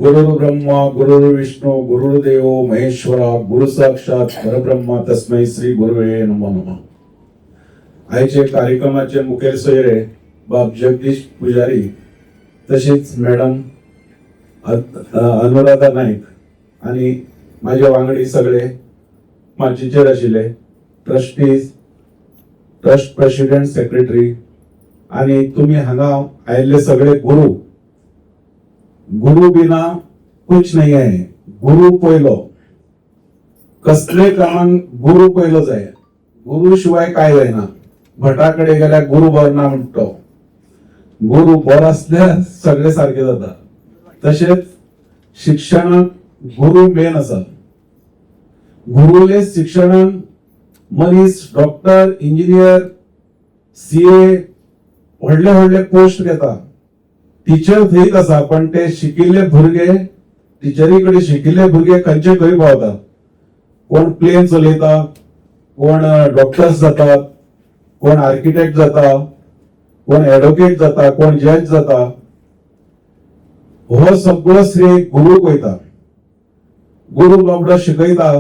गुरुर्ब्रह्मा गुरुर्विष्णू गुरुर्देव महेश्वरा गुरु साक्षात परब्रह्मा तस्मै श्री गुरुवे नमः. आजचे कार्यक्रमाचे मुखेल सोयरे बाब जगदीश पुजारी तसेच मॅडम अनुराधा नाईक आणि माझे वांगडी सगळे माचीचेर आशिल्ले ट्रस्टीज ट्रस्ट प्रेसिडेंट सेक्रेटरी आणि तुम्ही हांगा आयिल्ले सगळे गुरु. गुरु बिना कुछ नहीं है. गुरु पयलो कसले कामांक गुरु पयलो जाय. गुरु शिवाय काय जायना. भटाकडे गेल्यार गुरु बरना म्हणतो. गुरु बरो आसल्यार सगळे सारखे जाता. तशेंच शिक्षणाक गुरु मेन आसा. गुरुले शिक्षणान मनीस डॉक्टर इंजिनियर सीए व्हडले व्हडले पोस्ट घेता. टीचर थंयच आसा पण ते शिकिल्ले भुरगे टीचरी कडेन शिकिल्ले भुरगे खंयचे खंय पावतात. कोण प्लेन चलयता, कोण डॉक्टर्स जातात, कोण आर्किटेक्ट जाता, कोण एडवोकेट जाता, कोण जज जाता. हो सगळो श्रेय गुरुक वयता. गुरु बाबडो शिकयता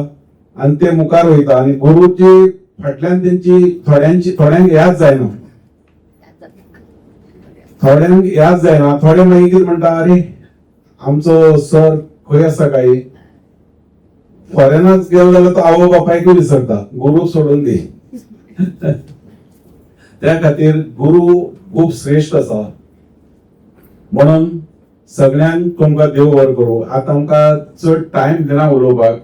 आणि ते मुखार वयता आणि गुरुची फाटल्यान तेंची थोड्यांक याद जायना. थोड्यांक याद जायना. थोडे मागीर म्हणटा अरे आमचो सर खंय आसा काय. फॉरेनाच गेलो जाल्यार तो आवय बापायकूय विसरता. गुरु सोडून दी. त्या खातीर गुरु खूप श्रेष्ठ आसा. म्हणून सगळ्यांक तुमकां देव बरो करूं. आता आमकां चड टायम दिना उलोवपाक.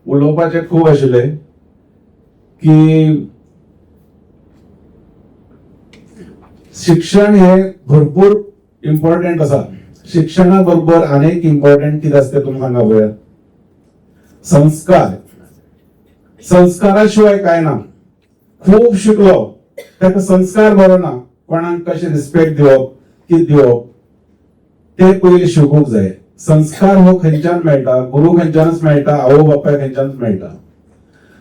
उलोवपाचे खूब आशिल्ले की शिक्षण हे भरपूर इम्पॉर्टंट आसा. शिक्षणा बरोबर अनेक इम्पॉर्टंट कितें आसता तुमकां सांगा पळया. संस्कार. संस्कारा शिवाय काय ना. खूप शिकलो ताका संस्कार बरो ना. कोणाक कशें रिस्पेक्ट दिवप कितें दिवप ते पयलीं शिकूंक जाय. संस्कार हो खंयच्यान मेळटा. गुरु खंयच्यानच मेळटा. आवय बापाय खंयच्यानच मेळटा.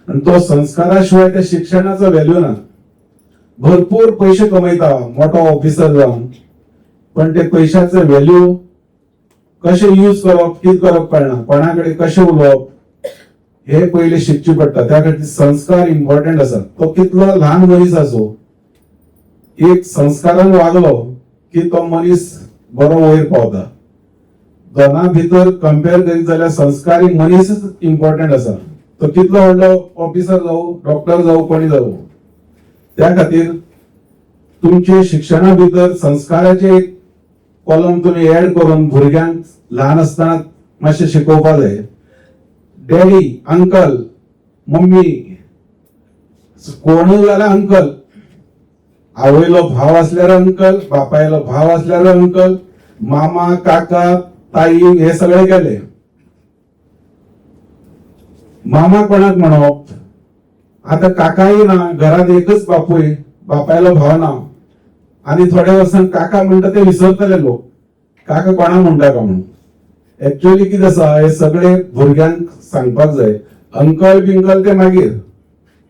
आणि तो संस्कारा शिवाय त्या शिक्षणाचो व्हॅल्यू ना. भरपूर पैसे कमयता मोठो ऑफिसर जावन पण ते पैशाचे व्हॅल्यू कशे यूज करप कितें करप कळना. कोणाकडे कशें उलोवप हे पयलीं शिकची पडटा. त्या खातीर संस्कार इम्पॉर्टंट आसा. तो कितलो ल्हान मनीस आसो एक संस्कारान वागलो की तो मनीस बरो वयर पावता. दोना भितर कंपेर करीत जाल्यार संस्कारी मनीसच इम्पॉर्टंट आसा. तो कितलो व्हडलो ऑफिसर जावं डॉक्टर जावं कोणी जावं. त्या खातीर तुमचे शिक्षणा भितर संस्काराचे एक कॉलम तुम्ही ऍड करून भुरग्यांक ल्हान आसतना मातशें शिकोवपाक जाय. डॅडी अंकल मम्मी कोणूय जाल्यार अंकल. आवयलो भाव आसल्यार अंकल, बापायलो भाव आसल्यार अंकल, मामा काका ताई हे सगळे गेले. मामा कोणाक म्हणप. आता काकाय ना घरात एकच बापूय बापायलो भाव ना आणि थोड्या वर्षांत काका म्हणटा ते विसरतले लोक. काका कोणा म्हणटा का म्हणून. एक्चुअली कितें आसा हे सगळे भुरग्यांक सांगपाक जाय. अंकल बिंकल ते मागीर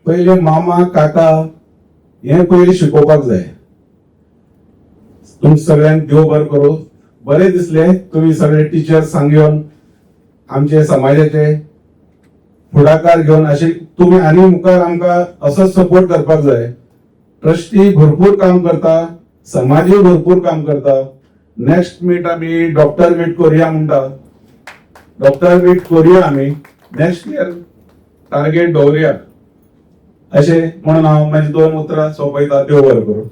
पहिले मामा काका हे पहिले शिकोवपाक जाय. तुमच्या सगळ्यांक देव बरें करूं. बरें दिसले तुम्ही सगळे टीचर्स सांगून आमचे समाजाचे फुडाकार घेऊन असे तुम्ही आणि मुखार आमकां असोच सपोर्ट करपाक जाय. ट्रस्टी भरपूर काम करता. समाजूय भरपूर काम करता. नेक्स्ट मीट आमी डॉक्टर मीट करूया म्हणटा. डॉक्टर मीट करूया आमी नेक्स्ट इयर टार्गेट दवरुया अशें म्हणून हांव माझी 2 उतरां सोंपयता. देव बरें करूं.